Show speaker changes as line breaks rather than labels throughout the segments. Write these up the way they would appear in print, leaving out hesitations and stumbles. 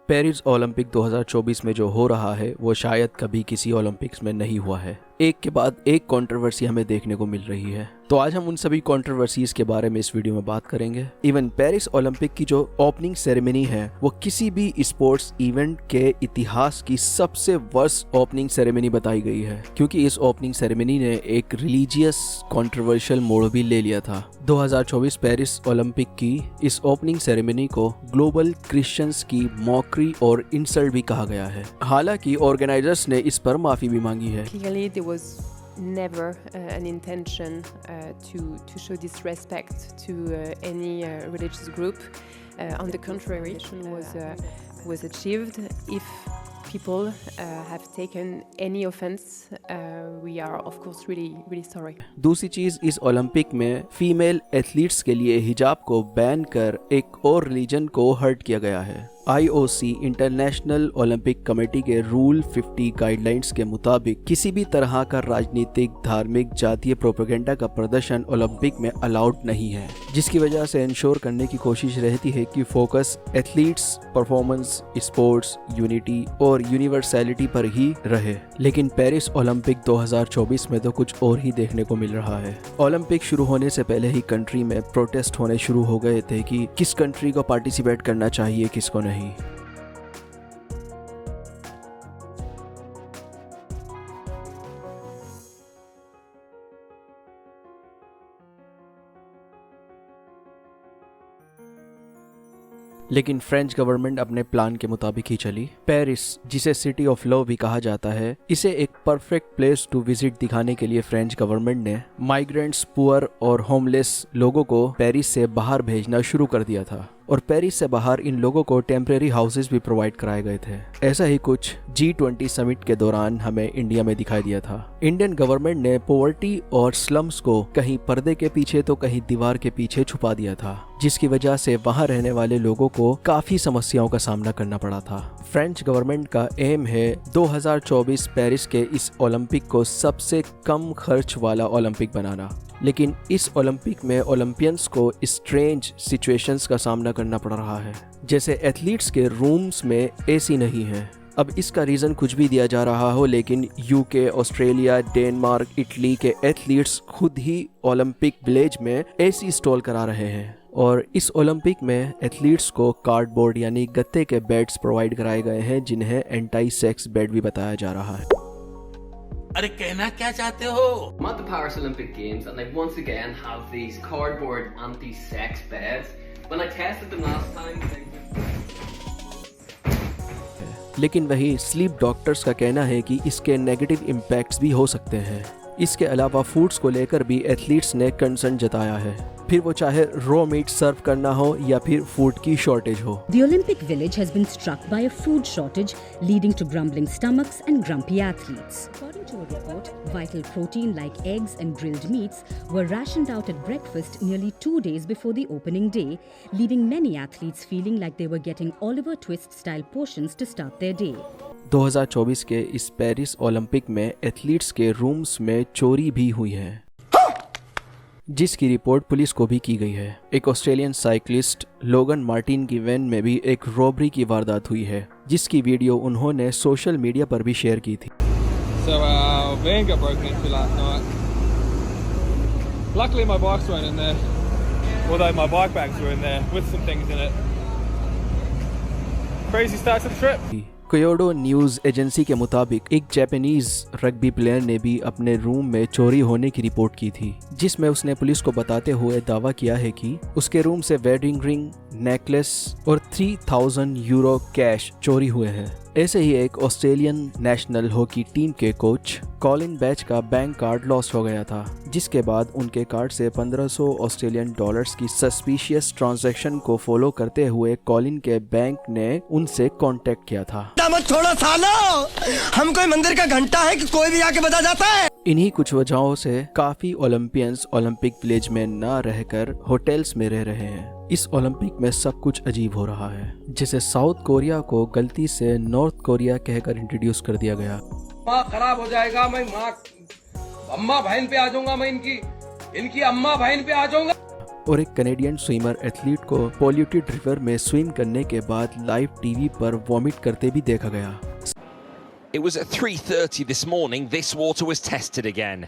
Paris Olympic 2024 में जो हो रहा है वो शायद कभी किसी ओलंपिक्स में नहीं हुआ है। एक के बाद एक कंट्रोवर्सी हमें देखने को मिल रही है। तो आज हम उन सभी कंट्रोवर्सीज के बारे में इस वीडियो में बात करेंगे। इवन पेरिस ओलंपिक की जो ओपनिंग सेरेमनी है वो किसी भी स्पोर्ट्स इवेंट के इतिहास की सबसे वर्स्ट ओपनिंग सेरेमनी बताई गई है, क्योंकि इस ओपनिंग सेरेमनी ने एक रिलीजियस कंट्रोवर्शियल मोड़ भी ले लिया था। 2024 पेरिस ओलंपिक की इस ओपनिंग सेरेमनी को ग्लोबल क्रिश्चियंस की मॉकरी और इंसल्ट भी कहा गया है। हालांकि ऑर्गेनाइजर्स ने इस पर माफी भी मांगी है।
was never an intention to show disrespect to any religious group. On the contrary, was achieved. If people have taken any offense, we are of course really sorry.
दूसरी चीज, इस ओलंपिक में फीमेल एथलीट्स के लिए हिजाब को ban कर एक और रिलीजन को हर्ट किया गया है। IOC इंटरनेशनल ओलंपिक कमेटी के रूल 50 गाइडलाइंस के मुताबिक किसी भी तरह का राजनीतिक, धार्मिक, जातीय प्रोपेगेंडा का प्रदर्शन ओलंपिक में अलाउड नहीं है, जिसकी वजह से इंश्योर करने की कोशिश रहती है कि focus athletes, performance, sports, unity और यूनिवर्सैलिटी पर ही रहे। लेकिन पेरिस ओलंपिक 2024 में तो कुछ और ही देखने को मिल रहा है। ओलंपिक शुरू होने से पहले ही कंट्री में प्रोटेस्ट होने शुरू हो गए थे कि किस कंट्री को पार्टिसिपेट करना चाहिए, किसको नहीं। लेकिन फ्रेंच गवर्नमेंट अपने प्लान के मुताबिक ही चली। पेरिस, जिसे सिटी ऑफ लव भी कहा जाता है, इसे एक परफेक्ट प्लेस टू विजिट दिखाने के लिए फ्रेंच गवर्नमेंट ने माइग्रेंट्स, पुअर और होमलेस लोगों को पेरिस से बाहर भेजना शुरू कर दिया था और पेरिस से बाहर इन लोगों को टेम्परेरी हाउसेस भी प्रोवाइड कराए गए थे। ऐसा ही कुछ G20 समिट के दौरान हमें इंडिया में दिखाई दिया था। इंडियन गवर्नमेंट ने पॉवर्टी और स्लम्स को कहीं पर्दे के पीछे तो कहीं दीवार के पीछे छुपा दिया था, जिसकी वजह से वहां रहने वाले लोगों को काफी समस्याओं का सामना करना पड़ा था। फ्रेंच गवर्नमेंट का एम है 2024 पेरिस के इस ओलंपिक को सबसे कम खर्च वाला ओलंपिक बनाना। लेकिन इस ओलंपिक में ओलंपियंस को स्ट्रेंज सिचुएशंस का सामना करना पड़ रहा है, जैसे एथलीट्स के रूम्स में AC नहीं है। अब इसका रीज़न कुछ भी दिया जा रहा हो, लेकिन UK, ऑस्ट्रेलिया, डेनमार्क, इटली के एथलीट्स खुद ही ओलंपिक विलेज में AC इंस्टॉल करा रहे हैं और इस ओलंपिक में एथलीट्स को कार्डबोर्ड यानी गत्ते के बेड्स प्रोवाइड कराए गए हैं, जिन्हें एंटी सेक्स बेड भी बताया जा रहा है।
अरे कहना क्या चाहते हो?
I'm at the Paris Olympic Games and they once again have these cardboard anti-sex beds. When I tested them last time,
लेकिन वही स्लीप डॉक्टर्स का कहना है कि इसके नेगेटिव इम्पैक्ट्स भी हो सकते हैं। इसके अलावा फूड्स को लेकर भी एथलीट्स ने कंसर्न जताया है, फिर वो चाहे रॉ मीट सर्व करना हो या फिर फूड की शॉर्टेज हो।
The Olympic Village has been struck by a food shortage, leading to grumbling stomachs and grumpy athletes. According to a report, vital protein like eggs and grilled meats were rationed out at breakfast nearly 2 days before the opening day, leaving many athletes feeling like they were getting Oliver Twist-style portions to start their day.
2024 के इस Paris Olympic में athletes के rooms में चोरी भी हुई है, जिसकी रिपोर्ट पुलिस को भी की गई है। एक ऑस्ट्रेलियन साइक्लिस्ट लोगन मार्टिन की वैन में भी एक रॉबरी की वारदात हुई है, जिसकी वीडियो उन्होंने सोशल मीडिया पर भी शेयर की थी।
So van got broken into last night. Luckily my bikes weren't in there, although my bike bags were in there with some things in it. Crazy start to the trip.
Kyodo news agency के मुताबिक एक Japanese rugby player ने भी अपने room में चोरी होने की रिपोर्ट की थी, जिसमें उसने पुलिस को बताते हुए दावा किया है कि उसके रूम से वेडिंग रिंग, नेकलेस और 3000 यूरो कैश चोरी हुए हैं। ऐसे ही एक ऑस्ट्रेलियन नेशनल हॉकी टीम के कोच कॉलिन बैच का बैंक कार्ड लॉस्ट हो गया था, जिसके बाद उनके कार्ड से 1500 ऑस्ट्रेलियन डॉलर्स की सस्पिशियस ट्रांजैक्शन को फॉलो करते हुए कॉलिन के बैंक ने उनसे कांटेक्ट किया था।
मत छोड़ो सालो, हम कोई मंदिर का घंटा है कि कोई भी आके बजा जाता है।
इन्हीं कुछ वजहों से काफी ओलंपियंस ओलंपिक विलेज में न रहकर होटल्स में रह रहे हैं। इस ओलंपिक में सब कुछ अजीब हो रहा है, जैसे साउथ कोरिया को गलती से नॉर्थ कोरिया कहकर इंट्रोड्यूस कर दिया गया।
माँ खराब हो जाएगा, मैं माँ अम्मा बहन पे आ जाऊंगा, मैं इनकी अम्मा बहन पे आ जाऊंगा।
और एक कनेडियन स्विमर एथलीट को पॉल्यूटेड रिवर में स्विम करने के बाद लाइव टीवी पर वॉमिट करते भी देखा गया।
It was at 3:30 this morning this water was tested again.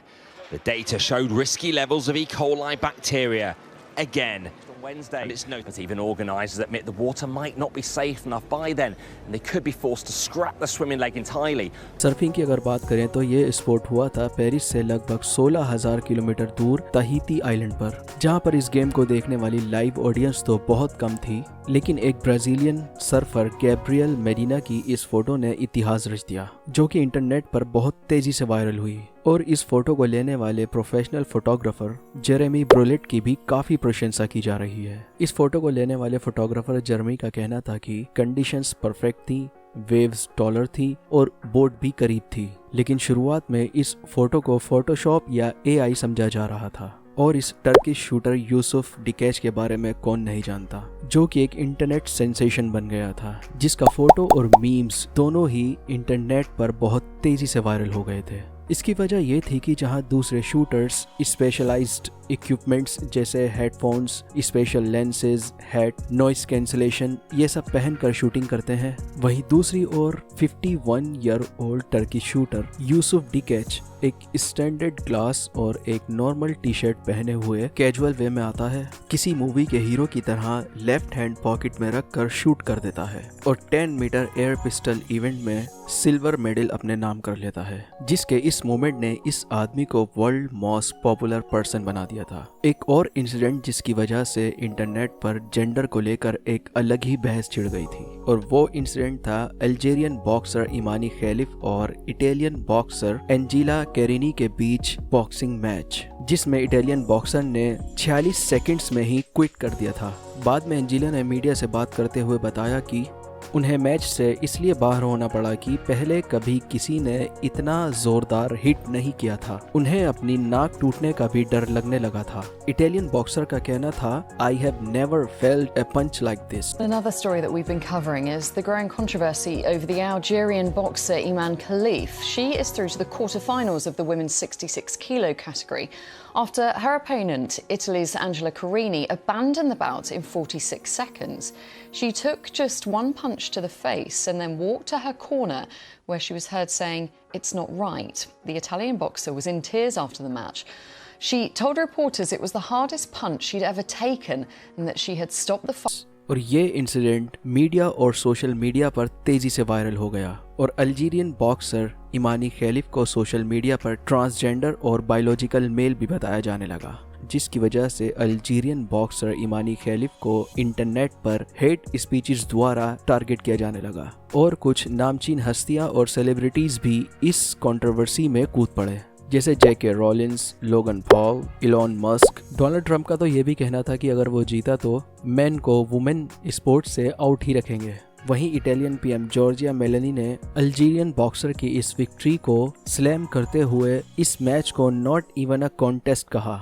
The data showed risky levels of E. coli bacteria again. Wednesday. And it's noted that even organisers admit the water might not be safe enough by then and they could be forced to scrap the swimming leg entirely.
Surfing की अगर बात करें तो ये sport हुआ था Paris से लगभग 16,000 किलोमीटर दूर ताहिती आइलैंड पर, जहां पर इस गेम को देखने वाली लाइव ऑडियंस तो बहुत कम थी, लेकिन एक ब्राजीलियन सर्फर गैब्रियल मेडिना की इस फोटो ने इतिहास रच दिया, जो कि इंटरनेट पर बहुत तेजी से वायरल हुई। और इस फोटो को लेने वाले प्रोफेशनल फोटोग्राफर जेरेमी ब्रोलेट की भी काफी प्रशंसा की जा रही है। इस फोटो को लेने वाले फोटोग्राफर जेरेमी का कहना था कि कंडीशंस परफेक्ट थी, वेव्स टॉलर थी और बोट भी करीब थी, लेकिन शुरुआत में इस फोटो को फोटोशॉप या AI समझा जा रहा था। और इस टर्किश शूटर यूसुफ डिकेच के बारे में कौन नहीं जानता, जो कि एक इंटरनेट सेंसेशन बन गया था, जिसका फोटो और मीम्स दोनों ही इंटरनेट पर बहुत तेजी से वायरल हो गए थे। इसकी वजह ये थी कि जहां दूसरे शूटर्स स्पेशलाइज्ड इक्विपमेंट्स जैसे headphones, special lenses, head, noise cancellation ये सब पहनकर शूटिंग करते हैं, वहीं दूसरी ओर 51 year old Turkey shooter Yusuf Dikec एक स्टैंडर्ड ग्लास और एक नॉर्मल टी शर्ट पहने हुए कैजुअल वे में आता है, किसी मूवी के हीरो की तरह लेफ्ट हैंड पॉकेट में रखकर शूट कर देता है और 10 मीटर एयर पिस्टल इवेंट में सिल्वर मेडल अपने नाम कर लेता है, जिसके इस मोमेंट ने इस आदमी को वर्ल्ड मोस्ट पॉपुलर पर्सन बना दिया था। एक और इंसिडेंट जिसकी वजह से इंटरनेट पर जेंडर को लेकर एक अलग ही बहस छिड़ गई थी, और वो इंसिडेंट था अल्जीरियन बॉक्सर इमानी खलीफ और इटालियन बॉक्सर एंजेला कैरिनी के बीच बॉक्सिंग मैच, जिसमें इटालियन बॉक्सर ने 46 सेकंड्स में ही क्विट कर दिया था। बाद में एंजेला ने मीडिया से बात करते हुए बताया कि उन्हें मैच से इसलिए बाहर होना पड़ा कि पहले कभी किसी ने इतना जोरदार हिट नहीं किया था, उन्हें अपनी नाक टूटने का भी डर लगने लगा था। इटालियन बॉक्सर का कहना था, I have never felt a punch like this.
Another story that we've been covering is the growing controversy over the Algerian boxer Iman Khalif. She is through to the quarterfinals of the women's 66 kilo category after her opponent, Italy's Angela Carini, abandoned the bout in 46 seconds. She took just one punch to the face and then walked to her corner, where she was heard saying, "It's not right." The Italian boxer was in tears after the match. She told reporters it was the hardest punch she'd ever taken and that she had stopped the fight.
और ये incident media और social media पर तेजी से viral हो गया और Algerian boxer Imane खलीफ को सोशल मीडिया पर ट्रांसजेंडर और बायोलॉजिकल मेल भी बताया जाने लगा, जिसकी वजह से अल्जीरियन बॉक्सर इमानी खलीफ को इंटरनेट पर हेट स्पीचेस द्वारा टारगेट किया जाने लगा और कुछ नामचीन हस्तियां और सेलिब्रिटीज भी इस कंट्रोवर्सी में कूद पड़े, जैसे J.K. Rollins, Logan Paul, Elon Musk. Donald Trump का तो ये भी कहना था कि अगर वो जीता तो मेन को वुमेन स्पोर्ट्स से आउट ही रखेंगे। वहीं इटालियन पीएम जॉर्जिया मेलोनी ने अल्जीरियन बॉक्सर की इस विक्ट्री को स्लैम करते हुए इस मैच को नॉट इवन अ कॉन्टेस्ट कहा।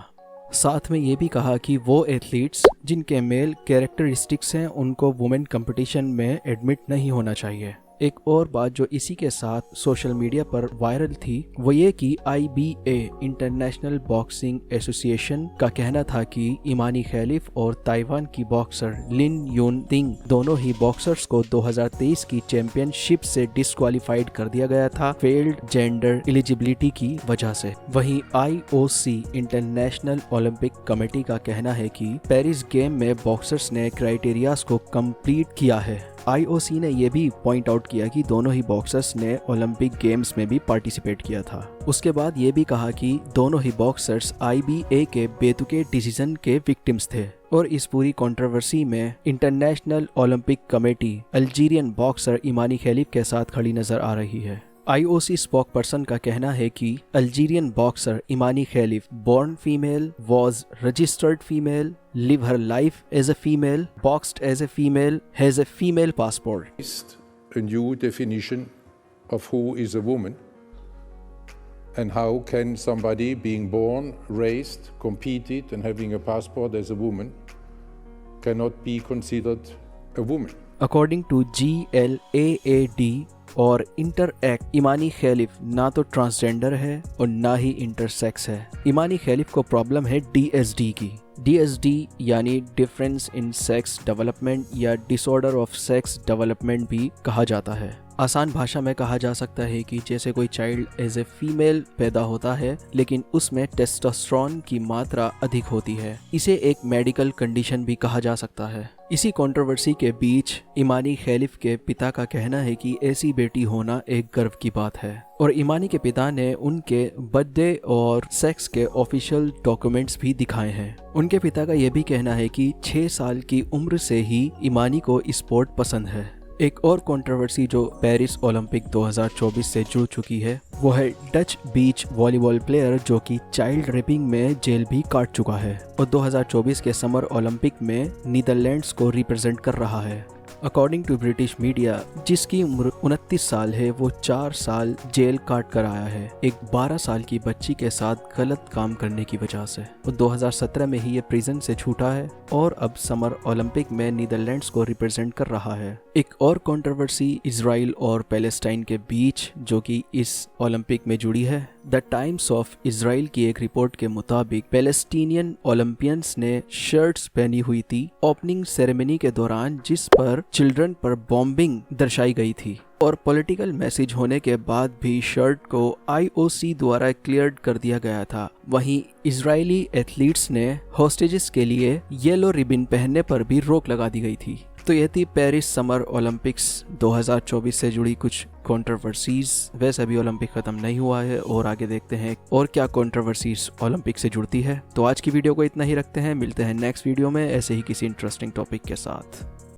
साथ में ये भी कहा कि वो एथलीट्स जिनके मेल कैरेक्टरिस्टिक्स हैं उनको वुमेन कंपटीशन में एडमिट नहीं होना चाहिए। एक और बात जो इसी के साथ सोशल मीडिया पर वायरल थी वो ये कि IBA इंटरनेशनल बॉक्सिंग एसोसिएशन का कहना था कि इमानी खलीफ और ताइवान की बॉक्सर लिन यून तिंग दोनों ही बॉक्सर्स को 2023 की चैंपियनशिप से डिस्क्वालीफाइड कर दिया गया था फेल्ड जेंडर एलिजिबिलिटी की वजह से। वहीं IOC इंटरनेशनल ओलंपिक कमेटी का कहना है कि पेरिस गेम में बॉक्सर्स ने क्राइटेरियाज को कंप्लीट किया है। IOC ने यह भी पॉइंट आउट किया कि दोनों ही बॉक्सर्स ने ओलंपिक गेम्स में भी पार्टिसिपेट किया था। उसके बाद ये भी कहा कि दोनों ही बॉक्सर्स IBA के बेतुके डिसीजन के विक्टिम्स थे और इस पूरी कंट्रोवर्सी में International Olympic Committee Algerian boxer Imane Khelif के साथ खड़ी नजर आ रही है। IOC स्पोकपर्सन का कहना है कि Algerian boxer Imane Khelif born female, was registered female, live her life as a female, boxed as a female, has a female passport.
A new definition of who is a woman and how can somebody being born, raised, competed and having a passport as a woman cannot be considered a woman.
According to GLAAD और इंटरएक्ट, इमानी खलीफ ना तो transgender है और ना ही intersex है। इमानी खलीफ को problem है DSD की, DSD यानी डिफरेंस इन सेक्स डेवलपमेंट या डिसऑर्डर ऑफ सेक्स डेवलपमेंट भी कहा जाता है। आसान भाषा में कहा जा सकता है कि जैसे कोई चाइल्ड एज ए फीमेल पैदा होता है लेकिन उसमें टेस्टोस्टेरोन की मात्रा अधिक होती है, इसे एक मेडिकल कंडीशन भी कहा जा सकता है। इसी कंट्रोवर्सी के बीच ईमानी खलीफ के पिता का कहना है कि ऐसी बेटी होना एक गर्व की बात है और ईमानी के पिता ने उनके बर्थडे और सेक्स के ऑफिशियल डॉक्यूमेंट्स भी दिखाए हैं। उनके पिता का यह भी कहना है कि 6 साल की उम्र से ही ईमानी को स्पोर्ट पसंद है। एक और कंट्रोवर्सी जो पेरिस ओलंपिक 2024 से जुड़ चुकी है वो है डच बीच वॉलीबॉल प्लेयर जो कि चाइल्ड रेपिंग में जेल भी काट चुका है और 2024 के समर ओलंपिक में नीदरलैंड्स को रिप्रेजेंट कर रहा है। अकॉर्डिंग टू ब्रिटिश मीडिया, जिसकी उम्र 29 साल है, वो 4 साल जेल काट कर आया है एक 12 साल की बच्ची के साथ गलत काम करने की वजह से। वो 2017 में ही ये प्रिजन से छूटा है और अब समर ओलंपिक में नीदरलैंड्स को रिप्रेजेंट कर रहा है। एक और कंट्रोवर्सी इजराइल और पैलेस्टाइन के बीच जो कि इस ओलंपिक में जुड़ी है। द टाइम्स ऑफ इजराइल की एक रिपोर्ट के मुताबिक पैलेस्टीनियन ओलंपियंस ने शर्ट्स पहनी हुई थी ओपनिंग सेरेमनी के दौरान जिस पर चिल्ड्रन पर बॉम्बिंग दर्शाई गई थी और पॉलिटिकल मैसेज होने के बाद भी शर्ट को IOC द्वारा क्लियर कर दिया गया था। वहीं इजरायली एथलीट्स ने हॉस्टेजेस के लिए येलो रिबन पहनने पर भी रोक लगा दी गई थी। तो यह थी पेरिस समर ओलंपिक्स 2024 से जुड़ी कुछ कंट्रोवर्सीज। वैसे अभी ओलंपिक खत्म नहीं हुआ है और आगे देखते हैं और क्या कंट्रोवर्सीज ओलंपिक से जुड़ती है। तो आज की वीडियो को इतना ही रखते हैं, मिलते हैं नेक्स्ट वीडियो में ऐसे ही किसी इंटरेस्टिंग टॉपिक के साथ।